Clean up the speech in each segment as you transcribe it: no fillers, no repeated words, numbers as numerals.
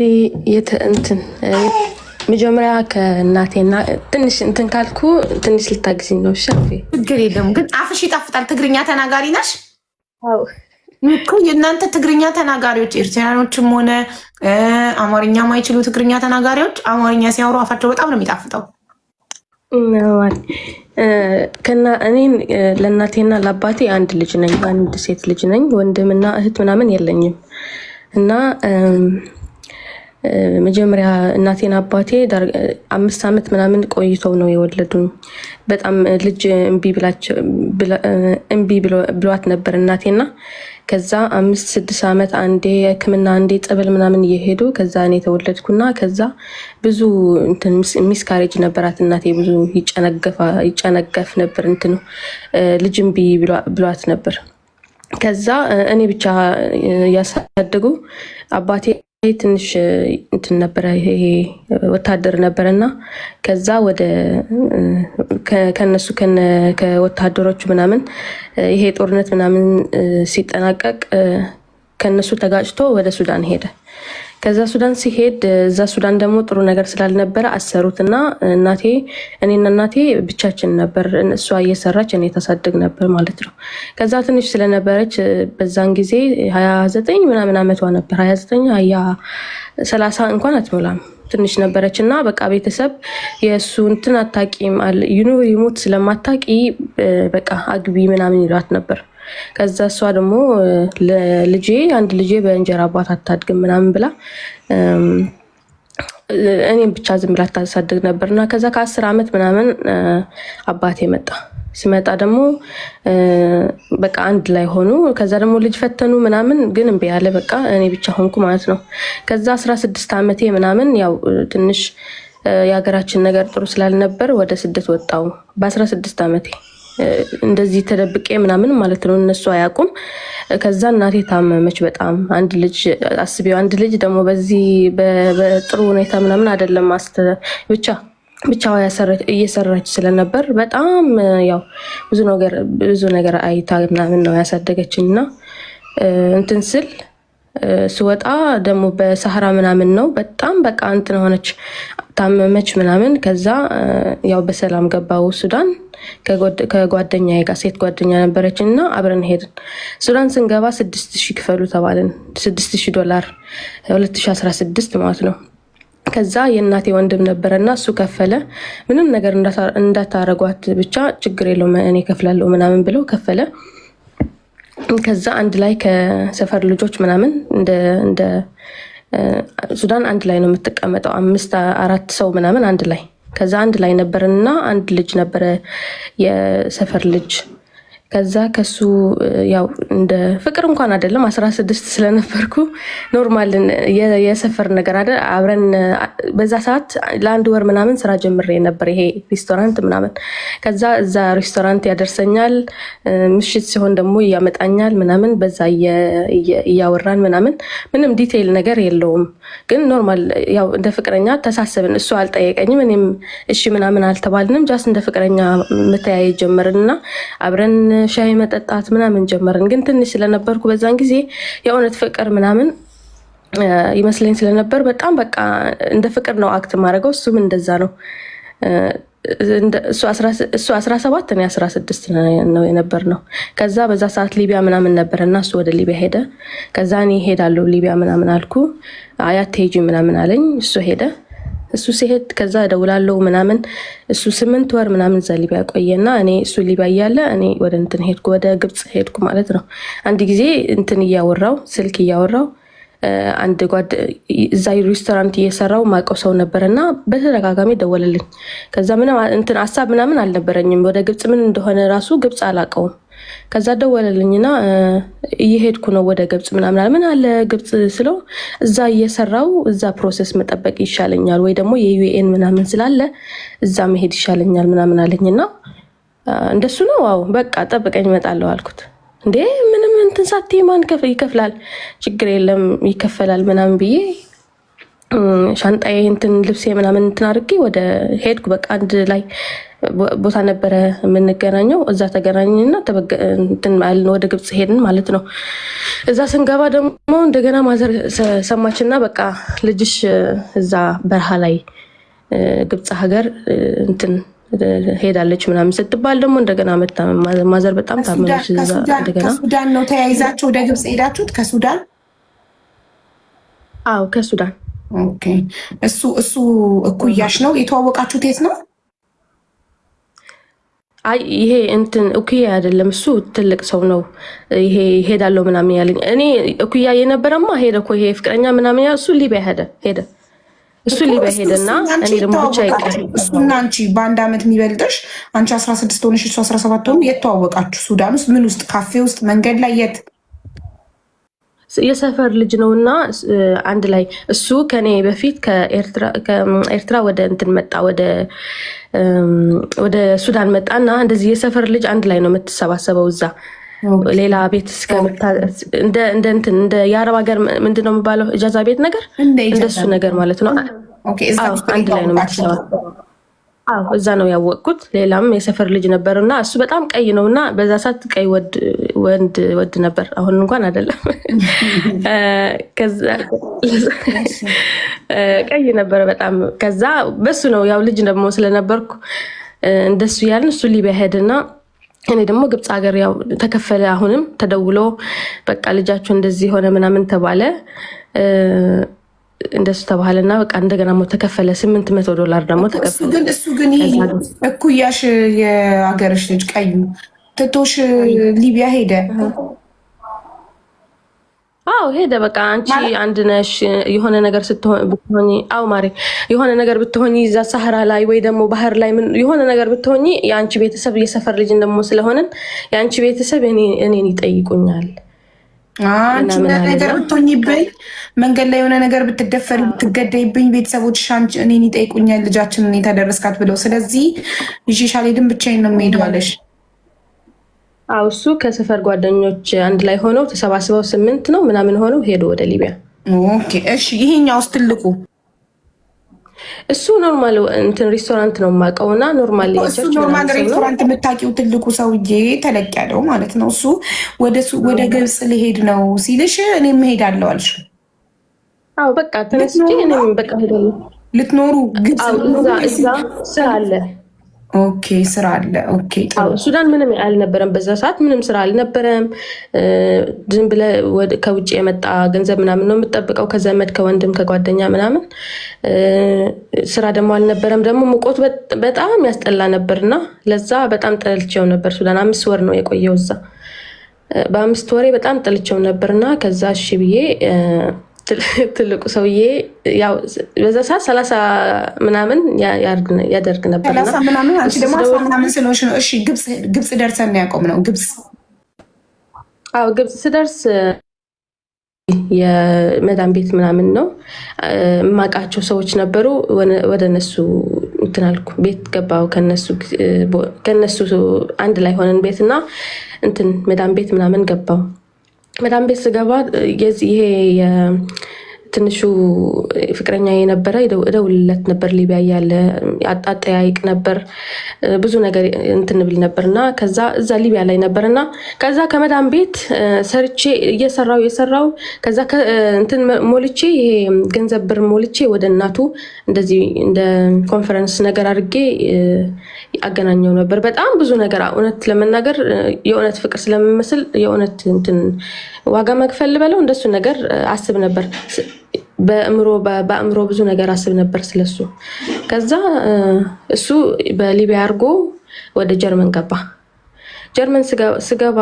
እንትን መጀመሪያ ከእናቴና ትንሽ እንትን ካልኩ ትንሽ ልታግዝኝ ነው። እሺ ችግር የለም ግን አፍሽ ይጣፍጣል። ትግርኛ ተናጋሪ ነሽ? አዎ እኮ የእናንተ ትግርኛ ተናጋሪዎች ኤርትራኖችም ሆነ አማርኛ ማይችሉ ትግርኛ ተናጋሪዎች አማርኛ ሲያወሩ አፋቸው በጣም ነው የሚጣፍጠው። እኔን ለእናቴና ለአባቴ አንድ ልጅ ነኝ፣ አንድ ሴት ልጅ ነኝ። ወንድምና እህት ምናምን የለኝም እና መጀመሪያ እናቴና አባቴ 5 ዓመት ምናምን ቆይተው ነው የወለዱኝ። በጣም ልጅ እምቢ ብሏት ነበር እናቴና ከዛ 5-6 ዓመት አንዴ ሕክምና አንዴ ጸበል ምናምን እየሄዱ ከዛ እኔ ተወለድኩና ከዛ ብዙ እንትን ሚስካሬጅ ነበራት እናቴ። ብዙ ይጨነገፍ ነበር እንትኑ ልጅ እምቢ ብሏት ነበር። ከዛ እኔ ብቻ ያሳደጉ አባቴ ትንሽ እንትን ነበረ፣ ይሄ ወታደር ነበርና ከዛ ወደ ከነሱ ከወታደሮቹ ምናምን ይሄ ጦርነት ምናምን ሲጠናቀቅ ከነሱ ተጋጭቶ ወደ ሱዳን ሄደ። ከዛ ሱዳን ሲሄድ እዛ ሱዳን ደግሞ ጥሩ ነገር ስላልነበረ አሰሩትና እኔና እናቴ ብቻችን ነበር። እሷ እየሰራች እኔ ተሳድግ ነበር ማለት ነው። ከዛ ትንሽ ስለነበረች በዛን ጊዜ 29 ምናምን ዓመቷ ነበር። 29 30 እንኳን አትሞላም ትንሽ ነበረች እና በቃ ቤተሰብ የእሱ እንትን አታቂም ይሞት ስለማታቂ በቃ አግቢ ምናምን ይሏት ነበር። ከዛ እሷ ደግሞ ለልጄ አንድ ልጄ በእንጀራ አባት አታድግም ምናምን ብላ እኔም ብቻ ዝም ብላ ታሳድግ ነበርና ከዛ ከ10 ዓመት ምናምን አባቴ መጣ። ሲመጣ ደግሞ በቃ አንድ ላይ ሆኑ። ከዛ ደግሞ ልጅ ፈተኑ ምናምን ግን እምቢ ያለ በቃ እኔ ብቻ ሆንኩ ማለት ነው። ከዛ 16 ዓመቴ ምናምን ያው ትንሽ የሀገራችን ነገር ጥሩ ስላልነበር ወደ ስደት ወጣው በ16 ዓመቴ እንደዚህ ተደብቄ ምናምን ማለት ነው። እነሱ አያውቁም። ከዛ እናቴ ታመመች በጣም። አንድ ልጅ አስቢው፣ አንድ ልጅ ደግሞ በዚህ በጥሩ ሁኔታ ምናምን አይደለም ብቻዋ እየሰራች ስለነበር በጣም ያው ብዙ ነገር አይታ ምናምን ነው ያሳደገችኝ እና እንትን ስል ስወጣ ደግሞ በሰሃራ ምናምን ነው በጣም በቃ እንትን ሆነች፣ ታመመች ምናምን። ከዛ ያው በሰላም ገባው ሱዳን ከጓደኛዬ ጋር ሴት ጓደኛ ነበረች እና አብረን ሄድን። ሱዳን ስንገባ 6000 ክፈሉ ተባልን። $6000 2016 ማለት ነው። ከዛ የእናቴ ወንድም ነበረና እሱ ከፈለ። ምንም ነገር እንዳታረጓት ብቻ ችግር የለውም እኔ ከፍላለሁ ምናምን ብለው ከፈለ። ከዛ አንድ ላይ ከሰፈር ልጆች ምናምን እንደ ሱዳን አንድ ላይ ነው የምትቀመጠው፣ 5-4 ሰው ምናምን አንድ ላይ። ከዛ አንድ ላይ ነበርና አንድ ልጅ ነበረ የሰፈር ልጅ። ከዛ ከሱ ያው እንደ ፍቅር እንኳን አይደለም 16 ስለነበርኩ ኖርማል የሰፈር ነገር አይደል። አብረን በዛ ሰዓት ለአንድ ወር ምናምን ስራ ጀምሬ ነበር፣ ይሄ ሬስቶራንት ምናምን። ከዛ እዛ ሬስቶራንት ያደርሰኛል፣ ምሽት ሲሆን ደግሞ ያመጣኛል ምናምን። በዛ እያወራን ምናምን ምንም ዲቴይል ነገር የለውም ግን ኖርማል ያው እንደ ፍቅረኛ ተሳሰብን። እሱ አልጠየቀኝም፣ እኔም እሺ ምናምን አልተባልንም። ጃስ እንደ ፍቅረኛ መተያየት ጀመርንና አብረን ሻይ መጠጣት ምናምን ጀመርን። ግን ትንሽ ስለነበርኩ በዛን ጊዜ የእውነት ፍቅር ምናምን ይመስለኝ ስለነበር በጣም በቃ እንደ ፍቅር ነው አክት ማድረገው። እሱም እንደዛ ነው። እሱ 17 እኔ 16 ነው የነበር ነው። ከዛ በዛ ሰዓት ሊቢያ ምናምን ነበርና እሱ ወደ ሊቢያ ሄደ። ከዛ እኔ ሄዳለሁ ሊቢያ ምናምን አልኩ። አያት ሄጂ ምናምን አለኝ። እሱ ሄደ። እሱ ሲሄድ ከዛ ደውላለው ምናምን። እሱ 8 ወር ምናምን እዛ ሊቢያ ቆየና እኔ እሱ ሊቢያ እያለ እኔ ወደ እንትን ሄድኩ፣ ወደ ግብጽ ሄድኩ ማለት ነው። አንድ ጊዜ እንትን ስልክ እያወራው አንድ እዛ ሬስቶራንት እየሰራው ማቀው ሰው ነበርና በተደጋጋሚ ደወለልኝ። ከዛ ምንም እንትን ሐሳብ ምናምን አልነበረኝም ወደ ግብጽ ምን እንደሆነ ራሱ ግብጽ አላቀውም። ከዛ ደወለልኝና እየሄድኩ ነው ወደ ግብጽ ምናምን ምን አለ ግብጽ ስለው እዛ እየሰራው እዛ ፕሮሰስ መጠበቅ ይሻለኛል ወይ ደግሞ የዩኤን ምናምን ስላለ እዛ መሄድ ይሻለኛል ምናምን አለኝና እንደሱ ነው። አዎ በቃ ጠብቀኝ እመጣለሁ አልኩት። እንዴ ምንም እንትን ሳትይ ማን ይከፍላል? ችግር የለም ይከፈላል ምናምን ብዬ ሻንጣዬ እንትን ልብሴ ምናምን እንትን አድርጌ ወደ ሄድኩ። በቃ አንድ ላይ ቦታ ነበረ የምንገናኘው። እዛ ተገናኝና እንትን ወደ ግብጽ ሄድን ማለት ነው። እዛ ስንገባ ደግሞ እንደገና ማዘር ሰማችና በቃ ልጅሽ እዛ በረሃ ላይ ግብጽ ሀገር እንትን ሄዳለች ምናምን ስትባል ደግሞ እንደገና መጣ። ማዘር በጣም ታመመች። እንደገና ከሱዳን ነው ተያይዛችሁ ወደ ግብጽ ሄዳችሁት? ከሱዳን? አዎ ከሱዳን። ኦኬ። እሱ እኩያሽ ነው? የተዋወቃችሁት የት ነው? አይ ይሄ እንትን እኩያ አይደለም፣ እሱ ትልቅ ሰው ነው። ይሄ ሄዳለው ምናምን ያለኝ እኔ እኩያ የነበረማ ሄደ እኮ ይሄ ፍቅረኛ ምናምን እሱ ሊቢያ ሄደ እሱ ሊቢያ ሄደና እኔ ደግሞ ብቻ ይቀር እሱና አንቺ በአንድ አመት የሚበልጥሽ አንቺ 16 ሆነሽ እሱ 17 ሆኑ። የት ተዋወቃችሁ? ሱዳን ውስጥ ምን ውስጥ? ካፌ ውስጥ? መንገድ ላይ? የት? የሰፈር ልጅ ነውና አንድ ላይ እሱ ከኔ በፊት ከኤርትራ ወደ እንትን መጣ ወደ ሱዳን መጣና እንደዚህ የሰፈር ልጅ አንድ ላይ ነው የምትሰባሰበው እዛ ሌላ ቤት እንደ የአረብ ሀገር ምንድን ነው የሚባለው እጃዛ ቤት ነገር እንደሱ ነገር ማለት ነው። አንድ ላይ ነው የምትሰባሰበው። እዛ ነው ያወቅኩት። ሌላም የሰፈር ልጅ ነበር እና እሱ በጣም ቀይ ነው እና በዛ ሰዓት ቀይ ወድ ነበር። አሁን እንኳን አይደለም ቀይ ነበረ በጣም። ከዛ በሱ ነው ያው ልጅ ደግሞ ስለነበርኩ እንደሱ ያልን እሱ ሊቢያ ሄድና እኔ ደግሞ ግብጽ ሀገር ያው ተከፈለ። አሁንም ተደውሎ በቃ ልጃችሁ እንደዚህ ሆነ ምናምን ተባለ። እንደሱ ተባለና በቃ እንደገና ተከፈለ። $800 ደግሞ ተከፈለ። እሱ ግን እኩያሽ የሀገርሽ ልጅ ቀዩ ትቶሽ ሊቢያ ሄደ? አዎ ሄደ። በቃ አንቺ አንድ ነሽ የሆነ ነገር ብትሆኚ፣ አዎ ማሪ የሆነ ነገር ብትሆኚ እዛ ሳህራ ላይ ወይ ደግሞ ባህር ላይ የሆነ ነገር ብትሆኚ የአንቺ ቤተሰብ የሰፈር ልጅ ደግሞ ስለሆነን የአንቺ ቤተሰብ እኔን ይጠይቁኛል። አንቺ ነገር ብትሆኚብኝ፣ መንገድ ላይ የሆነ ነገር ብትደፈሪ ብትገደይብኝ ቤተሰቦች እኔን ይጠይቁኛል ልጃችንን የተደረስካት ብለው። ስለዚህ ይዤሽ አልሄድም ብቻዬን ነው የምሄደው አለሽ? አዎ እሱ ከሰፈር ጓደኞች አንድ ላይ ሆነው ተሰባስበው 8 ነው ምናምን ሆነው ሄዱ ወደ ሊቢያ። ኦኬ እሺ። ይሄኛውስ ትልቁ? እሱ ኖርማል እንትን ሬስቶራንት ነው የማውቀውና ኖርማል ሬስቶራንት የምታውቂው ትልቁ ሰውዬ ተለቅ ያለው ማለት ነው። እሱ ወደ ግብጽ ሊሄድ ነው ሲልሽ እኔም እሄዳለሁ አልሽ? አዎ በቃ ተነስቼ እኔም በቃ ሄዳለሁ። ልትኖሩ ግብጽ እዛ ስራ አለ? ኦኬ ስራ አለ። ኦኬ ሱዳን ምንም አልነበረም በዛ ሰዓት፣ ምንም ስራ አልነበረም። ዝም ብለህ ከውጭ የመጣ ገንዘብ ምናምን ነው የምጠብቀው ከዘመድ ከወንድም ከጓደኛ ምናምን። ስራ ደግሞ አልነበረም። ደግሞ ሙቆት በጣም ያስጠላ ነበርና ለዛ በጣም ጠልቼው ነበር። ሱዳን 5 ወር ነው የቆየው እዛ። በ5 ወሬ በጣም ጠልቼው ነበርና ከዛ እሺ ብዬ ትልቁ ሰውዬ ያው በዛ ሰዓት 30 ምናምን ያደርግ ነበር። 30 ምናምን አንቺ ደግሞ 10 ምናምን ስለሆንሽ ነው። እሺ ግብጽ ደርሰን ያቆምነው ግብጽ? አዎ ግብጽ ስደርስ የመዳን ቤት ምናምን ነው የማውቃቸው ሰዎች ነበሩ። ወደ እነሱ እንትን አልኩ፣ ቤት ገባው ከነሱ አንድ ላይ ሆነን ቤትና እንትን መዳን ቤት ምናምን ገባው። መዳን ቤት ስገባ ይሄ ትንሹ ፍቅረኛ የነበረ እደውልለት ነበር ሊቢያ ያለ አጠያይቅ ነበር ብዙ ነገር እንትንብል ነበርና ከዛ እዛ ሊቢያ ላይ ነበርና ከዛ ከመዳን ቤት ሰርቼ እየሰራው ከዛ እንትን ሞልቼ ይሄ ገንዘብ ብር ሞልቼ ወደ እናቱ እንደዚህ እንደ ኮንፈረንስ ነገር አድርጌ አገናኘው ነበር። በጣም ብዙ ነገር እውነት ለመናገር የእውነት ፍቅር ስለምመስል የእውነት እንትን ዋጋ መክፈል በለው እንደሱ ነገር አስብ ነበር። በአእምሮ ብዙ ነገር አስብ ነበር ስለሱ። ከዛ እሱ በሊቢያ አድርጎ ወደ ጀርመን ገባ። ጀርመን ስገባ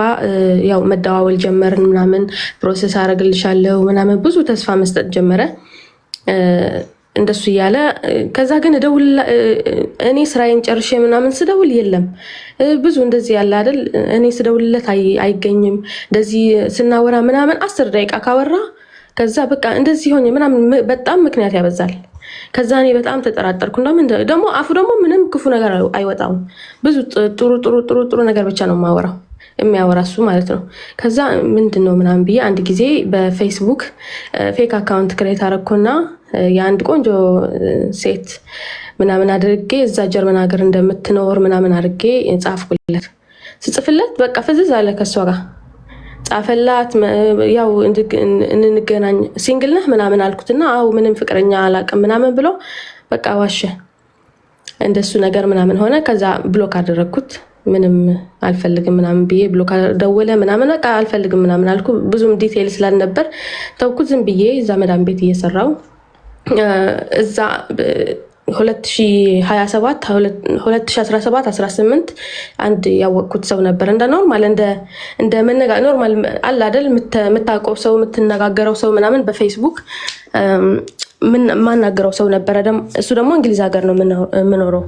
ያው መደዋወል ጀመርን ምናምን፣ ፕሮሰስ አረግልሻለሁ ምናምን ብዙ ተስፋ መስጠት ጀመረ እንደሱ እያለ። ከዛ ግን እኔ ስራዬን ጨርሼ ምናምን ስደውል የለም ብዙ እንደዚህ ያለ አይደል፣ እኔ ስደውልለት አይገኝም። እንደዚህ ስናወራ ምናምን 10 ደቂቃ ካወራ ከዛ በቃ እንደዚህ ሆኜ ምናምን በጣም ምክንያት ያበዛል። ከዛ እኔ በጣም ተጠራጠርኩ። ደግሞ አፉ ደግሞ ምንም ክፉ ነገር አይወጣም። ብዙ ጥሩ ነገር ብቻ ነው የማወራው። የሚያወራሱ ማለት ነው። ከዛ ምንድነው ምናምን ብዬ አንድ ጊዜ በፌስቡክ ፌክ አካውንት ክሬት አረኩና የአንድ ቆንጆ ሴት ምናምን አድርጌ እዛ ጀርመን ሀገር እንደምትኖር ምናምን አድርጌ ጻፍኩለት። ስጽፍለት በቃ ፍዝዝ አለ ከሷ ጋር ጻፈላት። ያው እንገናኝ ሲንግል ነህ ምናምን አልኩትና አው ምንም ፍቅረኛ አላቅም ምናምን ብሎ በቃ ዋሸ። እንደሱ ነገር ምናምን ሆነ። ከዛ ብሎክ አደረኩት። ምንም አልፈልግም ምናምን ብዬ ብሎክ ደወለ ምናምን በቃ አልፈልግም ምናምን አልኩ። ብዙም ዲቴይል ስላልነበር ተውኩት። ዝም ብዬ እዛ መዳም ቤት እየሰራው እዛ 2017 2017 18 አንድ ያወቅኩት ሰው ነበር። እንደ ኖርማል እንደ ኖርማል አለ አይደል የምታውቀው ሰው የምትነጋገረው ሰው ምናምን በፌስቡክ ማናገረው ሰው ነበረ። እሱ ደግሞ እንግሊዝ ሀገር ነው የምኖረው።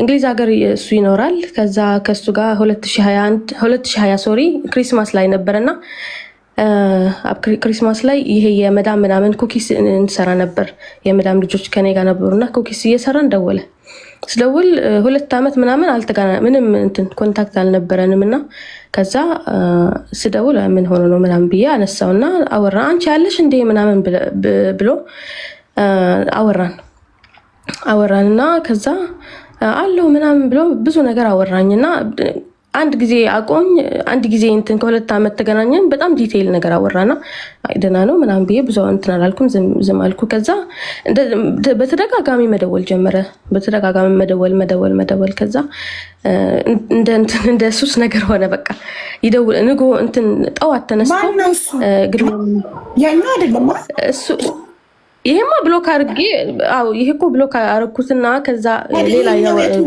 እንግሊዝ ሀገር እሱ ይኖራል። ከዛ ከሱ ጋር 2020 ሶሪ ክሪስማስ ላይ ነበርና ክሪስማስ ላይ ይሄ የመዳም ምናምን ኩኪስ እንሰራ ነበር። የመዳም ልጆች ከኔ ጋር ነበሩና ኩኪስ እየሰራን ደወለ። ስደውል 2 ዓመት ምናምን ምንም እንትን ኮንታክት አልነበረንም እና ከዛ ስደውል ምን ሆኖ ነው ምናምን ብዬ አነሳውና አወራ። አንቺ ያለሽ እንዴ ምናምን ብሎ አወራንና ከዛ አለው ምናምን ብሎ ብዙ ነገር አወራኝና አንድ ጊዜ አቆኝ አንድ ጊዜ እንትን ከ2 ዓመት ተገናኘን። በጣም ዲቴይል ነገር አወራና አይደና ነው ምናምን ብዬ ብዙ እንትን አላልኩም፣ ዝም አልኩ። ከዛ በተደጋጋሚ መደወል ጀመረ። በተደጋጋሚ መደወል ከዛ እንደ ሱስ ነገር ሆነ። በቃ ይደውል ንጎ እንትን ጠዋት ተነስቶ ያኛ አይደለም እሱ ይሄማ ብሎክ አድርጌ ይሄ እኮ ብሎክ አደረኩትና ከዛ ሌላ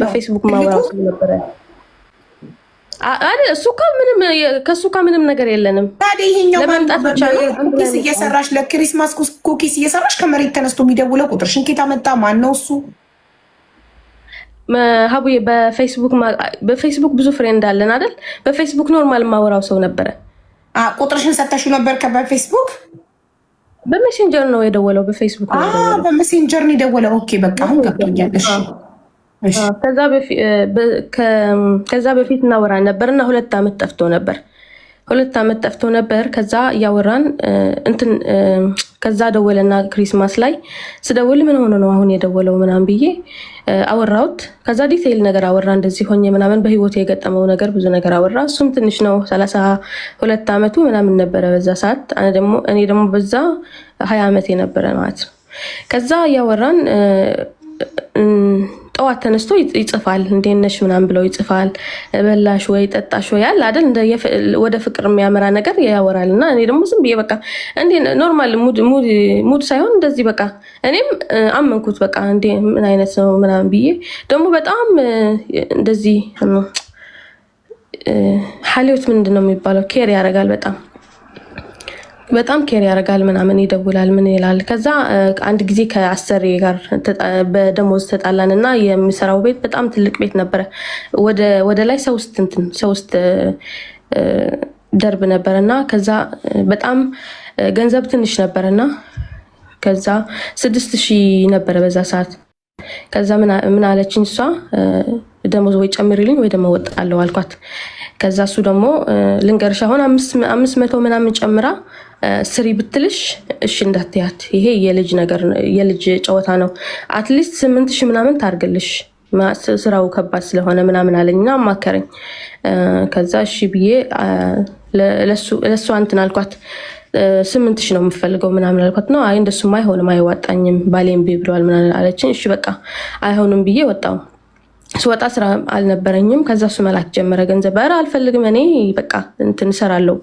በፌስቡክ ማውራት ነበር አይደል? እሱ ከሱ ምንም ነገር የለንም። ታዲያ ይሄኛው ለማምጣት ብቻ ነው ኩኪስ እየሰራሽ ለክሪስማስ ኩኪስ እየሰራሽ ከመሬት ተነስቶ የሚደውለው ቁጥርሽን ከየት አመጣ? ማን ነው እሱ? ሀቡዬ በፌስቡክ ብዙ ፍሬንድ አለን አይደል? በፌስቡክ ኖርማል ማወራው ሰው ነበረ። ቁጥርሽን ሰተሹ ነበር በፌስቡክ? በሜሴንጀር ነው የደወለው። በፌስቡክ ነው የደወለው። በሜሴንጀር ነው የደወለው። ኦኬ በቃ አሁን ገብቶኛል። ከዛ በፊት እናወራን ነበርና 2 ዓመት ጠፍቶ ነበር። ከዛ እያወራን እንትን ከዛ ደወለና ክሪስማስ ላይ ስደውል ምን ሆኖ ነው አሁን የደወለው ምናምን ብዬ አወራሁት። ከዛ ዲቴይል ነገር አወራ። እንደዚህ ሆኜ ምናምን በህይወት የገጠመው ነገር ብዙ ነገር አወራ። እሱም ትንሽ ነው 32 ዓመቱ ምናምን ነበረ በዛ ሰዓት። እኔ ደግሞ በዛ 20 ዓመት የነበረ ማለት ነው። ከዛ እያወራን ጠዋት ተነስቶ ይጽፋል። እንዴት ነሽ ምናምን ብለው ይጽፋል። በላሽ ወይ ጠጣሽ ወይ ያለ አይደል ወደ ፍቅር የሚያመራ ነገር ያወራልና እኔ ደግሞ ዝም ብዬ በቃ እንዴ ኖርማል ሙድ ሳይሆን እንደዚህ በቃ እኔም አመንኩት። በቃ እንዴ ምን አይነት ነው ምናምን ብዬ ደግሞ በጣም እንደዚህ ሐሊዮት ምንድነው የሚባለው ኬር ያደርጋል። በጣም ኬር ያደርጋል ምናምን ይደውላል ምን ይላል። ከዛ አንድ ጊዜ ከአሰሪ ጋር በደሞዝ ተጣላንና የሚሰራው ቤት በጣም ትልቅ ቤት ነበረ። ወደ ላይ ሶስት ደርብ ነበርና ከዛ በጣም ገንዘብ ትንሽ ነበርና ከዛ 6000 ነበረ በዛ ሰዓት። ከዛ ምን አለችኝ እሷ ደሞዝ ወይ ጨምሪልኝ ወይ ደግሞ ወጣለሁ አልኳት። ከዛ እሱ ደግሞ ልንገርሽ አሁን 500 ምናምን ጨምራ ስሪ ብትልሽ እሺ እንዳትያት፣ ይሄ የልጅ ጨዋታ ነው፣ አትሊስት 8000 ምናምን ታርግልሽ፣ ስራው ከባድ ስለሆነ ምናምን አለኝና አማከረኝ። ከዛ እሺ ብዬ ለሱ እንትን አልኳት። 8000 ነው የምፈልገው ምናምን አልኳት። ነው አይ እንደሱማ አይሆንም አይዋጣኝም ባሌም ብሏል ምናምን አለችኝ። እሺ በቃ አይሆንም ብዬ ወጣው። ስወጣ ስራ አልነበረኝም። ከዛ እሱ መላክ ጀመረ ገንዘብ። ኧረ አልፈልግም እኔ በቃ እንትን እሰራለሁ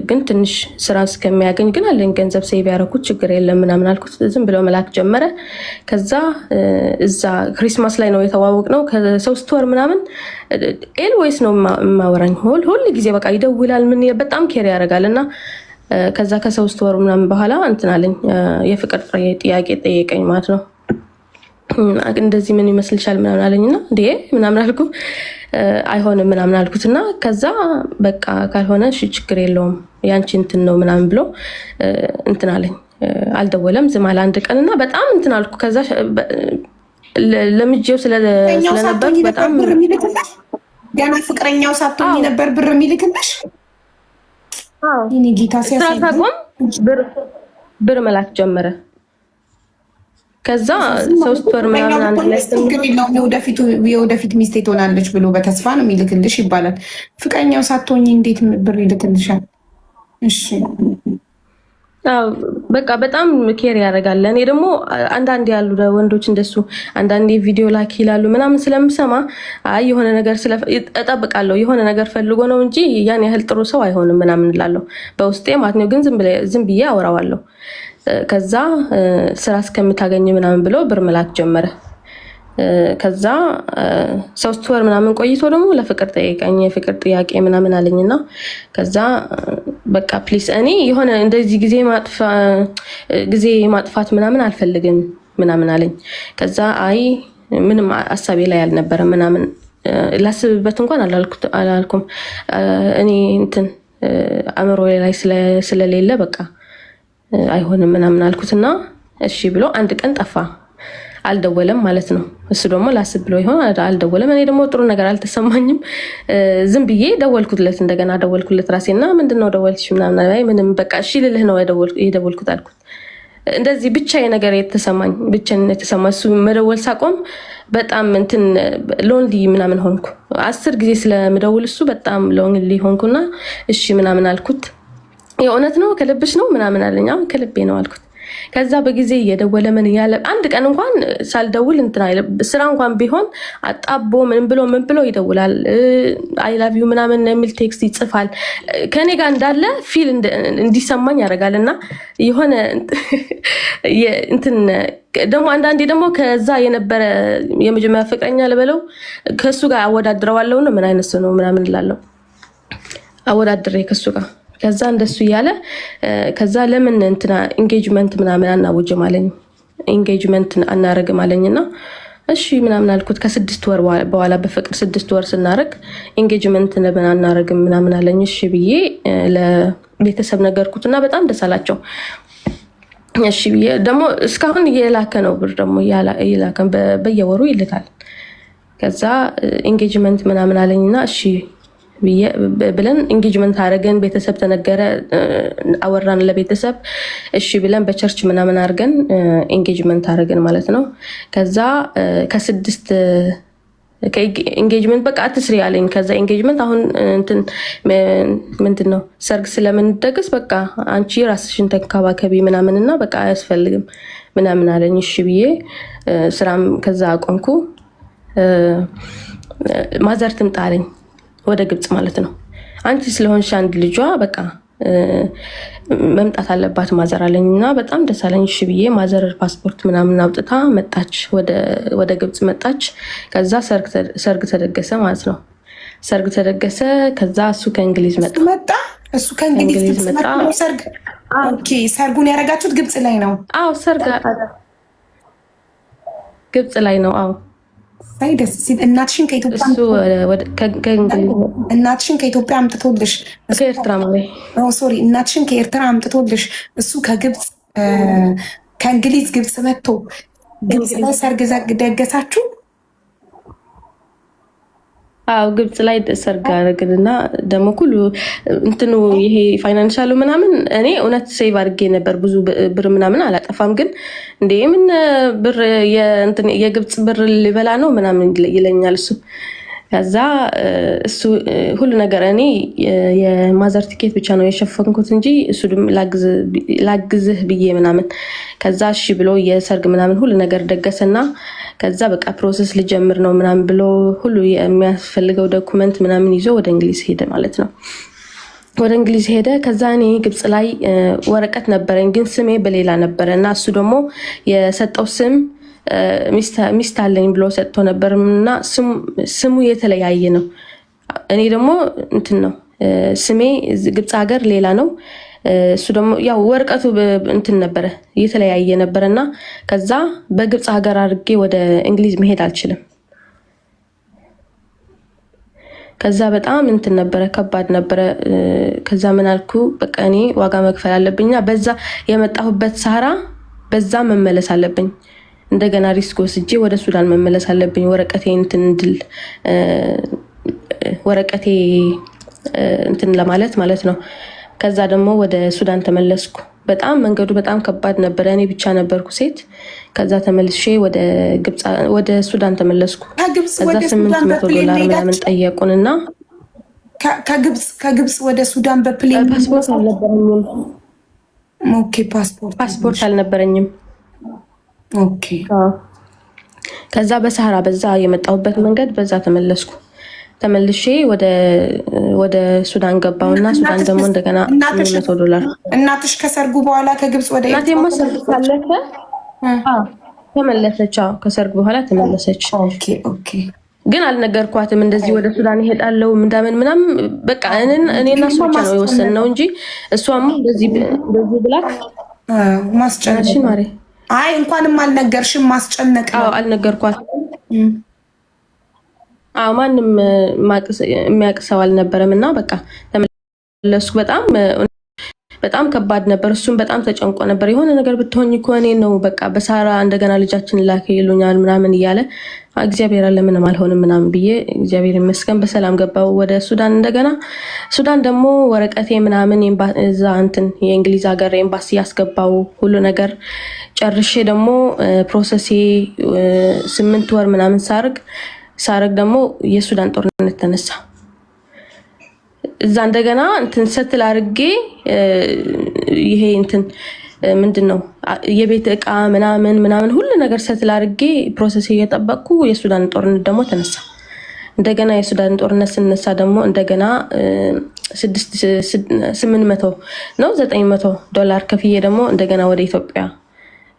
ግን ትንሽ ስራ እስከሚያገኝ ግን አለኝ ገንዘብ ሴቭ ያደረኩት ችግር የለም ምናምን አልኩት። ዝም ብለው መላክ ጀመረ። ከዛ እዛ ክሪስማስ ላይ ነው የተዋወቅነው። ከ3 ወር ምናምን ኤልዌይስ ነው የማወራኝ ሁል ጊዜ በቃ ይደውላል ምን በጣም ኬር ያደርጋል። እና ከዛ ከ3 ወር ምናምን በኋላ እንትን አለኝ የፍቅር ጥያቄ ጠየቀኝ ማለት ነው። እንደዚህ ምን ይመስልሻል ምናምን አለኝና እንዴ ምናምን አልኩ። አይሆንም ምናምን አልኩትና ከዛ በቃ ካልሆነ እሺ ችግር የለውም ያንቺ እንትን ነው ምናምን ብሎ እንትን አለኝ። አልደወለም ዝም አለ አንድ ቀንና በጣም እንትን አልኩ። ከዛ ለምጄው ስለነበር በጣም ገና ፍቅረኛው ሳትሆኚ ነበር ብር የሚልክልሽ? ይሄ ጌታ ሲያሳቆም ብር መላክ ጀመረ። ከዛ 3 ወር ምናምን አንድ ላይ የወደፊት ሚስቴ ትሆናለች ብሎ በተስፋ ነው የሚልክልሽ ይባላል። ፍቅረኛው ሳትሆኚ እንዴት ብር ይልክልሻል? እሺ በቃ በጣም ኬር ያደርጋል። እኔ ደግሞ አንዳንድ ያሉ ወንዶች እንደሱ አንዳንዴ ቪዲዮ ላኪ ይላሉ ምናምን ስለምሰማ የሆነ ነገር እጠብቃለሁ። የሆነ ነገር ፈልጎ ነው እንጂ ያን ያህል ጥሩ ሰው አይሆንም ምናምን እላለሁ በውስጤ ማለት ነው። ግን ዝም ብዬ አወራዋለሁ። ከዛ ስራ እስከምታገኝ ምናምን ብሎ ብር መላክ ጀመረ። ከዛ 3 ወር ምናምን ቆይቶ ደግሞ ለፍቅር ጠየቀኝ። የፍቅር ጥያቄ ምናምን አለኝና ከዛ በቃ ፕሊስ እኔ የሆነ እንደዚህ ጊዜ ማጥፋት ምናምን አልፈልግም ምናምን አለኝ። ከዛ አይ ምንም ሀሳቤ ላይ አልነበረም ምናምን ላስብበት እንኳን አላልኩም። እኔ እንትን አእምሮ ላይ ስለሌለ በቃ አይሆንም ምናምን አልኩትና እሺ ብሎ አንድ ቀን ጠፋ። አልደወለም ማለት ነው። እሱ ደግሞ ላስብ ብሎ ይሆን አልደወለም። እኔ ደግሞ ጥሩ ነገር አልተሰማኝም። ዝም ብዬ ደወልኩለት፣ እንደገና ደወልኩለት ራሴና ምንድነው ደወልሽ ምናምን አይ ምንም በቃ እሺ ልልህ ነው የደወልኩት አልኩት። እንደዚህ ብቻዬ ነገር የተሰማኝ እሱ መደወል ሳቆም በጣም እንትን ሎንሊ ምናምን ሆንኩ። 10 ጊዜ ስለምደውል እሱ በጣም ሎንሊ ሆንኩና እሺ ምናምን አልኩት። የእውነት ነው ከልብሽ ነው ምናምን አለኝ። አዎ ከልቤ ነው አልኩት። ከዛ በጊዜ እየደወለ ምን እያለ አንድ ቀን እንኳን ሳልደውል እንትን አይለ ስራ እንኳን ቢሆን አጣቦ ምን ብሎ ይደውላል። አይ ላቭ ዩ ምናምን የሚል ቴክስት ይጽፋል። ከኔ ጋር እንዳለ ፊል እንዲሰማኝ ያደርጋልና የሆነ እንትን ደግሞ አንዳንዴ ደግሞ ከዛ የነበረ የመጀመሪያ ፍቅረኛ ልበለው ከሱ ጋር አወዳድረዋለሁ ነው ምን አይነት ነው ምናምን እላለሁ አወዳድሬ ከሱ ጋር ከዛ እንደሱ እያለ ከዛ ለምን እንትና ኢንጌጅመንት ምናምን አናውጅም አለኝ። ኢንጌጅመንት አናረግም አለኝና እሺ ምናምን አልኩት። ከ6 ወር በኋላ በፍቅር 6 ወር ስናረግ ኢንጌጅመንት ለምን አናረግም ምናምን አለኝ። እሺ ብዬ ለቤተሰብ ነገርኩትና በጣም ደስ አላቸው። እሺ ብዬ ደግሞ እስካሁን እየላከ ነው ብር ደግሞ እየላከ በየወሩ ይልካል። ከዛ ኢንጌጅመንት ምናምን አለኝና እሺ ብለን ኢንጌጅመንት አረገን። ቤተሰብ ተነገረ፣ አወራን ለቤተሰብ እሺ ብለን በቸርች ምናምን አርገን ኢንጌጅመንት አረገን ማለት ነው። ከዛ ከ6 ኢንጌጅመንት በቃ አትስሪ አለኝ። ከዛ ኢንጌጅመንት አሁን እንትን ምንድነው ሰርግ ስለምንደግስ በቃ አንቺ ራስሽን ተንከባከቢ ምናምንና በቃ አያስፈልግም ምናምን አለኝ። እሺ ብዬ ስራም ከዛ አቆምኩ። ማዘር ትምጣ አለኝ ወደ ግብጽ ማለት ነው። አንቺ ስለሆንሽ አንድ ልጇ በቃ መምጣት አለባት ማዘር አለኝና በጣም ደስ አለኝ። እሺ ብዬ ማዘር ፓስፖርት ምናምን አውጥታ መጣች፣ ወደ ግብጽ መጣች። ከዛ ሰርግ ተደገሰ ማለት ነው። ሰርግ ተደገሰ። ከዛ እሱ ከእንግሊዝ መጣ። እሱ ከእንግሊዝ መጣ። ሰርግ ኦኬ። ሰርጉን ያረጋችሁት ግብጽ ላይ ነው? አዎ ሰርግ ግብጽ ላይ ነው። አዎ ሳይ ደስ ሲል እናትሽን ከኢትዮጵያ አምጥቶልሽ ከኤርትራ ሶሪ እናትሽን ከኤርትራ አምጥቶልሽ እሱ ከእንግሊዝ ግብጽ መጥቶ ግብጽ ላይ ሰርግ ደገሳችሁ? አዎ ግብጽ ላይ ሰርግ አደረግንና ደግሞ ሁሉ እንትኑ ይሄ ፋይናንሻሉ ምናምን እኔ እውነት ሴቭ አድርጌ ነበር። ብዙ ብር ምናምን አላጠፋም። ግን እንዴ ምን ብር የግብጽ ብር ሊበላ ነው ምናምን ይለኛል እሱ። ከዛ እሱ ሁሉ ነገር እኔ የማዘር ቲኬት ብቻ ነው የሸፈንኩት እንጂ እሱ ላግዝህ ብዬ ምናምን። ከዛ እሺ ብሎ የሰርግ ምናምን ሁሉ ነገር ደገሰና ከዛ በቃ ፕሮሰስ ልጀምር ነው ምናምን ብሎ ሁሉ የሚያስፈልገው ዶኩመንት ምናምን ይዞ ወደ እንግሊዝ ሄደ ማለት ነው። ወደ እንግሊዝ ሄደ። ከዛ እኔ ግብጽ ላይ ወረቀት ነበረኝ ግን ስሜ በሌላ ነበረ እና እሱ ደግሞ የሰጠው ስም ሚስት አለኝ ብሎ ሰጥቶ ነበር እና ስሙ የተለያየ ነው። እኔ ደግሞ እንትን ነው ስሜ ግብጽ ሀገር ሌላ ነው። እሱ ደግሞ ያው ወረቀቱ እንትን ነበረ የተለያየ ነበርና ከዛ በግብጽ ሀገር አድርጌ ወደ እንግሊዝ መሄድ አልችልም። ከዛ በጣም እንትን ነበረ ከባድ ነበረ። ከዛ ምን አልኩ በቃ እኔ ዋጋ መክፈል አለብኝና በዛ የመጣሁበት ሳራ በዛ መመለስ አለብኝ። እንደገና ሪስክ ወስጄ ወደ ሱዳን መመለስ አለብኝ። ወረቀቴ እንትን እንድል ወረቀቴ እንትን ለማለት ማለት ነው። ከዛ ደግሞ ወደ ሱዳን ተመለስኩ። በጣም መንገዱ በጣም ከባድ ነበረ። እኔ ብቻ ነበርኩ ሴት። ከዛ ተመልሼ ወደ ሱዳን ተመለስኩ። ከዛ $800 ምናምን ጠየቁን እና ከግብፅ ወደ ሱዳን በፕሌን ፓስፖርት አልነበረኝም። ኦኬ ፓስፖርት አልነበረኝም። ኦኬ ከዛ በሰሃራ በዛ የመጣሁበት መንገድ በዛ ተመልሼ ወደ ሱዳን ገባውና ሱዳን ደግሞ እንደገና $100 እናትሽ ከሰርጉ በኋላ ከግብፅ ወደ እናቴማ ሰርግ ካለፈ ተመለሰች። ከሰርግ በኋላ ተመለሰች። ኦኬ ግን አልነገርኳትም እንደዚህ ወደ ሱዳን ይሄዳለው ምናምን በቃ እኔና እሷ ብቻ ነው የወሰንነው እንጂ እሷም እንደዚህ ብላት ማስጨነቅ ማሬ አይ እንኳንም አልነገርሽም ማስጨነቅ ነው። አልነገርኳትም። ማንም የሚያውቅ ሰው አልነበረም እና በቃ ተመለስኩ። በጣም ከባድ ነበር። እሱም በጣም ተጨንቆ ነበር። የሆነ ነገር ብትሆኝ እኮ እኔ ነው በቃ በሳራ እንደገና ልጃችን ላከ ይሉኛል ምናምን እያለ እግዚአብሔር አለ ምንም አልሆንም ምናምን ብዬ እግዚአብሔር ይመስገን በሰላም ገባው ወደ ሱዳን። እንደገና ሱዳን ደግሞ ወረቀቴ ምናምን እዛ እንትን የእንግሊዝ ሀገር ኤምባሲ ያስገባው ሁሉ ነገር ጨርሼ ደግሞ ፕሮሰሴ 8 ወር ምናምን ሳርግ ደግሞ የሱዳን ጦርነት ተነሳ። እዛ እንደገና እንትን ሰትል አድርጌ ይሄ እንትን ምንድነው የቤት እቃ ምናምን ሁሉ ነገር ሰትል አድርጌ ፕሮሰስ እየጠበቅኩ የሱዳን ጦርነት ደግሞ ተነሳ። እንደገና የሱዳን ጦርነት ስነሳ ደግሞ እንደገና $900 ከፍዬ ደግሞ እንደገና ወደ ኢትዮጵያ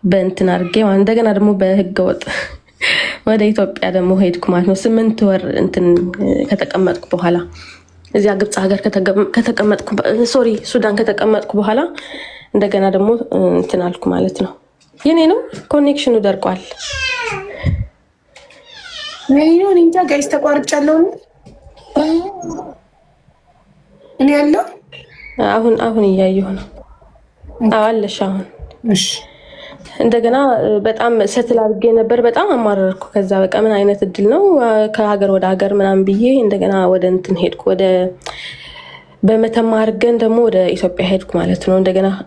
በእንትን አድርጌ እንደገና ደግሞ በህገ ወጥ ወደ ኢትዮጵያ ደግሞ ሄድኩ ማለት ነው። 8 ወር እንትን ከተቀመጥኩ በኋላ እዚያ ግብፅ ሀገር ሱዳን ከተቀመጥኩ በኋላ እንደገና ደግሞ እንትን አልኩ ማለት ነው። የኔ ነው ኮኔክሽኑ ደርቋል። ነይኖን እንጃ ጋይስ ተቋርጫለሁ። እኔ ያለው አሁን እያየሁ ነው። አለሽ አሁን እሺ። እንደገና በጣም ሰትል አድርጌ ነበር። በጣም አማረርኩ። ከዛ በቃ ምን አይነት እድል ነው ከሀገር ወደ ሀገር ምናምን ብዬ እንደገና ወደ እንትን ሄድኩ። በመተማ አድርገን ደግሞ ወደ ኢትዮጵያ ሄድኩ ማለት ነው።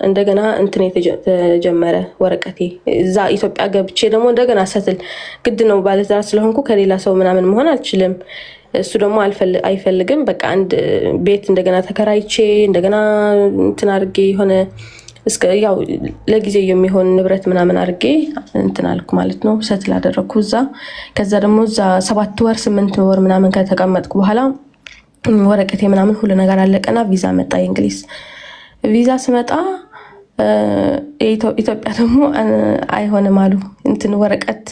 እንደገና እንትን የተጀመረ ወረቀቴ እዛ ኢትዮጵያ ገብቼ ደግሞ እንደገና ሰትል ግድ ነው። ባለትዳር ስለሆንኩ ከሌላ ሰው ምናምን መሆን አልችልም። እሱ ደግሞ አይፈልግም። በቃ አንድ ቤት እንደገና ተከራይቼ እንደገና እንትን አድርጌ የሆነ ያው ለጊዜው የሚሆን ንብረት ምናምን አድርጌ እንትን አልኩ ማለት ነው። ሰትል አደረኩ እዛ። ከዛ ደግሞ እዛ 7 ወር 8 ወር ምናምን ከተቀመጥኩ በኋላ ወረቀቴ ምናምን ሁሉ ነገር አለቀና ቪዛ መጣ። የእንግሊዝ ቪዛ ስመጣ ኢትዮጵያ ደግሞ አይሆንም አሉ። እንትን ወረቀት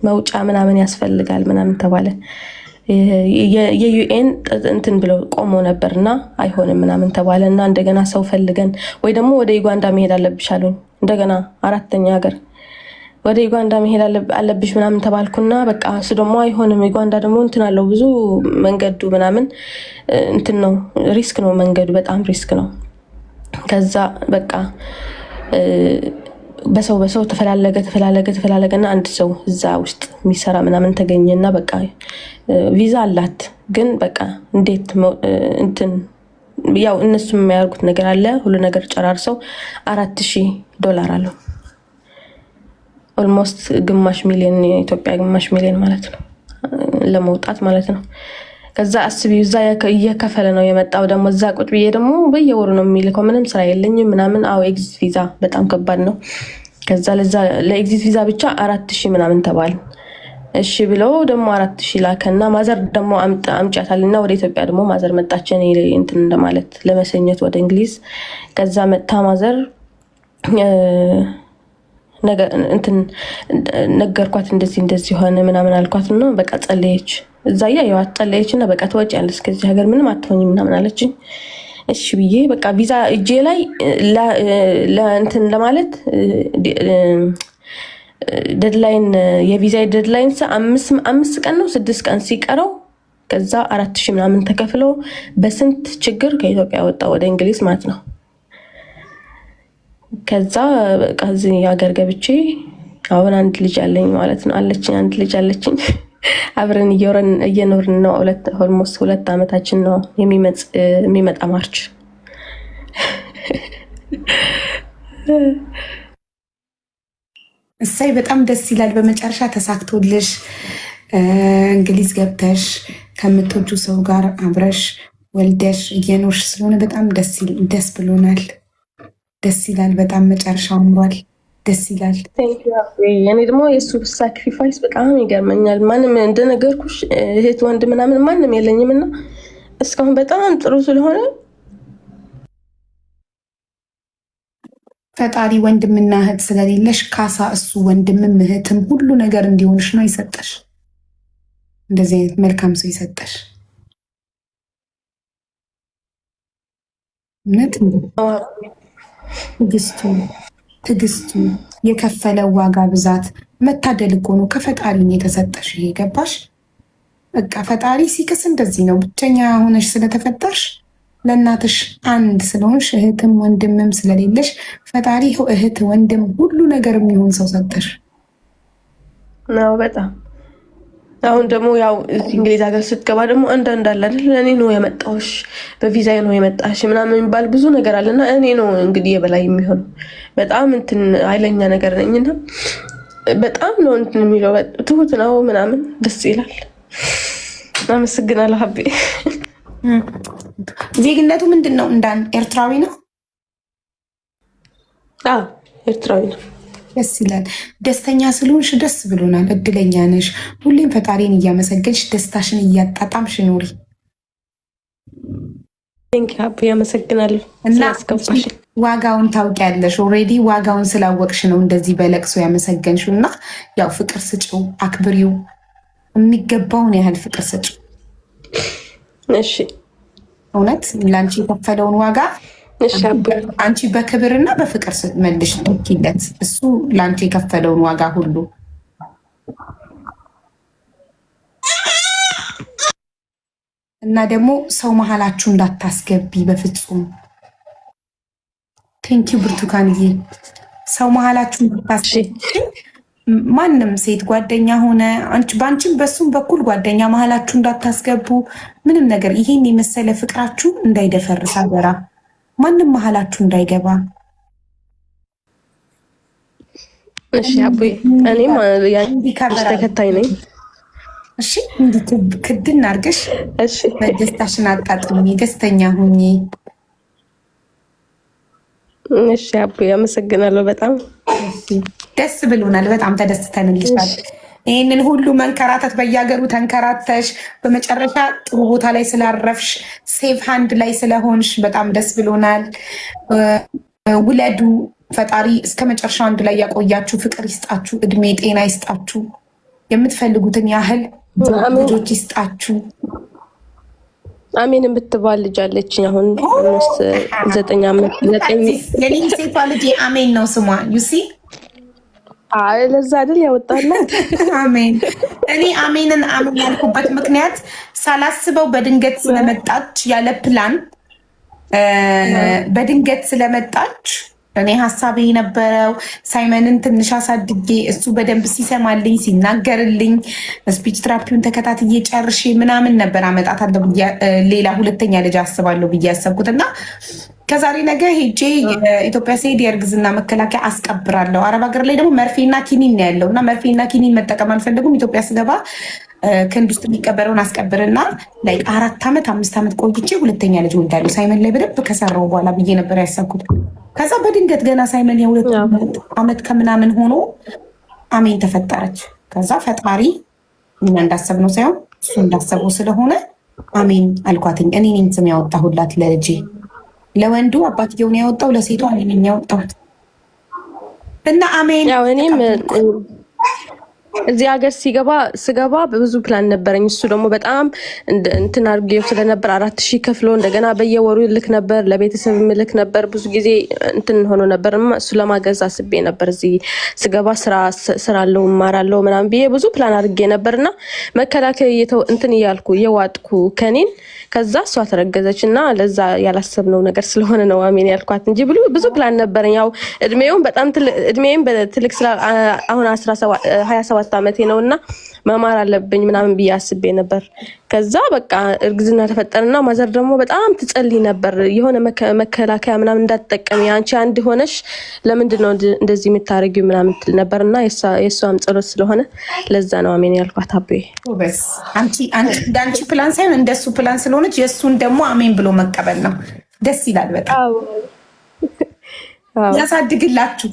መውጫ ምናምን ያስፈልጋል ምናምን ተባለ። የዩኤን እንትን ብለው ቆሞ ነበርና አይሆንም ምናምን ተባለና እንደገና ሰው ፈልገን ወይ ደግሞ ወደ ዩጋንዳ መሄድ አለብሽ አሉን። እንደገና 4ኛ ሀገር ወደ ዩጋንዳ መሄድ አለብሽ ምናምን ተባልኩና በቃ እሱ ደግሞ አይሆንም። ዩጋንዳ ደግሞ እንትን አለው ብዙ መንገዱ ምናምን እንትን ነው፣ ሪስክ ነው መንገዱ፣ በጣም ሪስክ ነው። ከዛ በቃ በሰው ተፈላለገና አንድ ሰው እዛ ውስጥ የሚሰራ ምናምን ተገኘና በቃ ቪዛ አላት። ግን በቃ እንዴት እንትን ያው እነሱ የሚያደርጉት ነገር አለ። ሁሉ ነገር ጨራርሰው $4,000 አለው። ኦልሞስት ግማሽ ሚሊዮን የኢትዮጵያ ግማሽ ሚሊዮን ማለት ነው ለመውጣት ማለት ነው። ከዛ አስቢው እዛ እየከፈለ ነው የመጣው። ደግሞ እዛ ቁጭ ብዬ ደግሞ በየወሩ ነው የሚልከው። ምንም ስራ የለኝም ምናምን። ኤግዚት ቪዛ በጣም ከባድ ነው። ከዛ ለኤግዚት ቪዛ ብቻ 4,000 ምናምን ተባለ። እሺ ብለው ደግሞ 4,000 ላከና ማዘር ደግሞ አምጫታልና ወደ ኢትዮጵያ ደግሞ ማዘር መጣች። እኔ እንትን እንደማለት ለመሰኘት ወደ እንግሊዝ። ከዛ መጣ ማዘር እንትን ነገርኳት፣ እንደዚህ ሆነ ምናምን አልኳት ነው። በቃ ጸለየች። እዛ ያያዋት ጸለየችና በቃ ትወጪያለሽ ከዚህ ሀገር ምንም አትሆኝም ምናምን አለችኝ። እሺ ብዬ በቃ ቪዛ እጄ ላይ እንትን ለማለት ዴድላይን የቪዛ ዴድላይን 5 ቀን ነው 6 ቀን ሲቀረው ከዛ 4,000 ምናምን ተከፍሎ በስንት ችግር ከኢትዮጵያ ወጣ ወደ እንግሊዝ ማለት ነው። ከዛ በቃ እዚህ ሀገር ገብቼ አሁን አንድ ልጅ አለኝ ማለት ነው። አንድ ልጅ አለችኝ። አብረን እየኖርን ነው። ኦልሞስት 2 ዓመታችን ነው የሚመጣ ማርች። እሳይ በጣም ደስ ይላል። በመጨረሻ ተሳክቶልሽ እንግሊዝ ገብተሽ ከምትወጁ ሰው ጋር አብረሽ ወልደሽ እየኖርሽ ስለሆነ በጣም ደስ ብሎናል። ደስ ይላል። በጣም መጨረሻ አምሯል። ደስ ይላል። እኔ ደግሞ የእሱ ሳክሪፋይስ በጣም ይገርመኛል። ማንም እንደነገርኩሽ እህት ወንድ ምናምን ማንም የለኝም እና እስካሁን በጣም ጥሩ ስለሆነ ፈጣሪ ወንድምና እህት ስለሌለሽ ካሳ እሱ ወንድምም እህትም ሁሉ ነገር እንዲሆንሽ ነው ይሰጠሽ። እንደዚህ አይነት መልካም ሰው ይሰጠሽ። እውነት ትዕግስቱ የከፈለው ዋጋ ብዛት መታደል እኮ ነው። ከፈጣሪ ነው የተሰጠሽ። ይሄ ገባሽ? በቃ ፈጣሪ ሲክስ እንደዚህ ነው። ብቸኛ ሆነሽ ስለተፈጠርሽ ለእናትሽ አንድ ስለሆንሽ እህትም ወንድምም ስለሌለሽ ፈጣሪ እህት ወንድም ሁሉ ነገር የሚሆን ሰው ሰጠሽ ነው። በጣም አሁን ደግሞ ያው እንግሊዝ ሀገር ስትገባ ደግሞ አንዳንድ አለ አይደል፣ እኔ ነው የመጣሁሽ በቪዛ ነው የመጣሽ ምናምን የሚባል ብዙ ነገር አለና እኔ ነው እንግዲህ የበላይ የሚሆን በጣም እንትን ኃይለኛ ነገር ነኝና በጣም ነው እንትን የሚለው ትሁት ነው ምናምን ደስ ይላል። አመሰግናለሁ ሀቤ። ዜግነቱ ምንድን ነው? እንዳን ኤርትራዊ ነው? አዎ ኤርትራዊ ነው። ደስ ይላል። ደስተኛ ስለሆንሽ ደስ ብሎናል። እድለኛ ነሽ። ሁሌም ፈጣሪን እያመሰገንሽ ደስታሽን እያጣጣምሽ ኑሪ። አመሰግናለሁ እና ዋጋውን ታውቂያለሽ። ኦልሬዲ ዋጋውን ስላወቅሽ ነው እንደዚህ በለቅሶ ያመሰገንሽው። እና ያው ፍቅር ስጭው፣ አክብሪው፣ የሚገባውን ያህል ፍቅር ስጭው። እሺ እውነት ለአንቺ የከፈለውን ዋጋ አንቺ በክብርና በፍቅር መልሽ ትኪለት። እሱ ለአንቺ የከፈለውን ዋጋ ሁሉ እና ደግሞ ሰው መሀላችሁ እንዳታስገቢ በፍጹም። ቴንኪው ብርቱካንዬ። ሰው መሀላችሁ እንዳታስገቢ። ማንም ሴት ጓደኛ ሆነ በአንቺም በሱም በኩል ጓደኛ መሀላችሁ እንዳታስገቡ። ምንም ነገር ይሄን የመሰለ ፍቅራችሁ እንዳይደፈርስ አደራ። ማንም መሀላችሁ እንዳይገባ። እሺ አቡዬ፣ እኔም ተከታይ ነኝ። እሺ እንዲህ ክድን አድርገሽ ደስታሽን አጣጥሚ፣ ደስተኛ ሁኚ። እሺ አቡዬ፣ አመሰግናለሁ። በጣም ደስ ብሎናል። በጣም ተደስተንልሻል። ይህንን ሁሉ መንከራተት በየሀገሩ ተንከራተሽ በመጨረሻ ጥሩ ቦታ ላይ ስላረፍሽ ሴፍ ሃንድ ላይ ስለሆንሽ በጣም ደስ ብሎናል። ውለዱ። ፈጣሪ እስከ መጨረሻ አንድ ላይ ያቆያችሁ፣ ፍቅር ይስጣችሁ፣ እድሜ ጤና ይስጣችሁ፣ የምትፈልጉትን ያህል ልጆች ይስጣችሁ። አሜን የምትባል ልጅ አለችኝ አሁን 9 ዓመት። የኔ ሴቷ ልጅ አሜን ነው ስሟ። ዩሲ ለዛ አይደል ያወጣላት። አሜን። እኔ አሜንን አሜን ያልኩበት ምክንያት ሳላስበው በድንገት ስለመጣች፣ ያለ ፕላን በድንገት ስለመጣች እኔ ሀሳቤ የነበረው ሳይመንን ትንሽ አሳድጌ እሱ በደንብ ሲሰማልኝ ሲናገርልኝ ስፒች ትራፒውን ተከታትዬ ጨርሼ ምናምን ነበር አመጣታለሁ። ሌላ ሁለተኛ ልጅ አስባለሁ ብዬ ያሰብኩት እና ከዛሬ ነገ ሄጄ ኢትዮጵያ ስሄድ የእርግዝና መከላከያ አስቀብራለሁ። አረብ ሀገር ላይ ደግሞ መርፌና ኪኒን ነው ያለው እና መርፌና ኪኒን መጠቀም አልፈለጉም። ኢትዮጵያ ስገባ ክንድ ውስጥ የሚቀበረውን አስቀብርና ላይ 4 ዓመት 5 ዓመት ቆይቼ ሁለተኛ ልጅ ወልዳለሁ ሳይመን ላይ በደንብ ከሰራው በኋላ ብዬ ነበር ያሰብኩት። ከዛ በድንገት ገና ሳይመን የ2 ዓመት ከምናምን ሆኖ አሜን ተፈጠረች። ከዛ ፈጣሪ እኛ እንዳሰብነው ሳይሆን እሱ እንዳሰበው ስለሆነ አሜን አልኳትኝ። እኔ ነኝ ስም ያወጣሁላት ለልጄ። ለወንዱ አባትየውን ያወጣው፣ ለሴቷ እኔ ነኝ ያወጣሁት እና አሜን። እኔም እዚህ ሀገር ስገባ ብዙ ፕላን ነበረኝ። እሱ ደግሞ በጣም እንትን አድርጌው ስለነበር 4000 ከፍሎ እንደገና በየወሩ ልክ ነበር፣ ለቤተሰብ ምልክ ነበር። ብዙ ጊዜ እንትን ሆኖ ነበር። እሱ ለማገዝ አስቤ ነበር። እዚህ ስገባ ስራ አለው እማራለሁ ምናምን ብዬ ብዙ ፕላን አድርጌ ነበርና መከላከያ እንትን እያልኩ እየዋጥኩ ከኔን ከዛ እሷ ተረገዘች እና ለዛ ያላሰብነው ነገር ስለሆነ ነው አሜን ያልኳት እንጂ ብዙ ፕላን ነበረኝ። ያው እድሜውን በጣም ትልቅ ስለ አሁን 27 17 ዓመቴ ነውና መማር አለብኝ ምናምን ብዬ አስቤ ነበር። ከዛ በቃ እርግዝና ተፈጠረና ማዘር ደግሞ በጣም ትጸልይ ነበር የሆነ መከላከያ ምናምን እንዳትጠቀሚ አንቺ አንድ ሆነሽ ለምንድነው እንደዚህ የምታረጊው ምናምን ትል ነበርና የሷም ጸሎት ስለሆነ ለዛ ነው አሜን ያልኳት። አብዬ ወበስ አንቺ ፕላን ሳይሆን እንደሱ ፕላን ስለሆነች የሱን ደግሞ አሜን ብሎ መቀበል ነው። ደስ ይላል በጣም። ያሳድግላችሁ።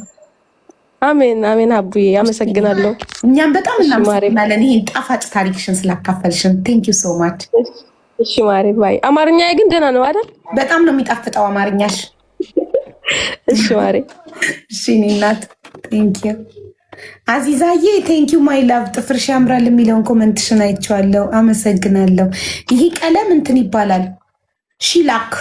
አሜን አሜን። አቡዬ አመሰግናለሁ። እኛም በጣም እናመሰግናለን ይሄን ጣፋጭ ታሪክሽን ስላካፈልሽን። ቴንክ ዩ ሶ ማች። እሺ ማሬ ባይ። አማርኛ ግን ደህና ነው አይደል? በጣም ነው የሚጣፍጠው አማርኛሽ። እሺ ማሬ። እሺ እናት ቴንክ ዩ። አዚዛዬ ቴንክ ዩ ማይ ላቭ። ጥፍርሽ ያምራል የሚለውን ኮመንትሽን አይቼዋለሁ። አመሰግናለሁ። ይሄ ቀለም እንትን ይባላል ሺላክ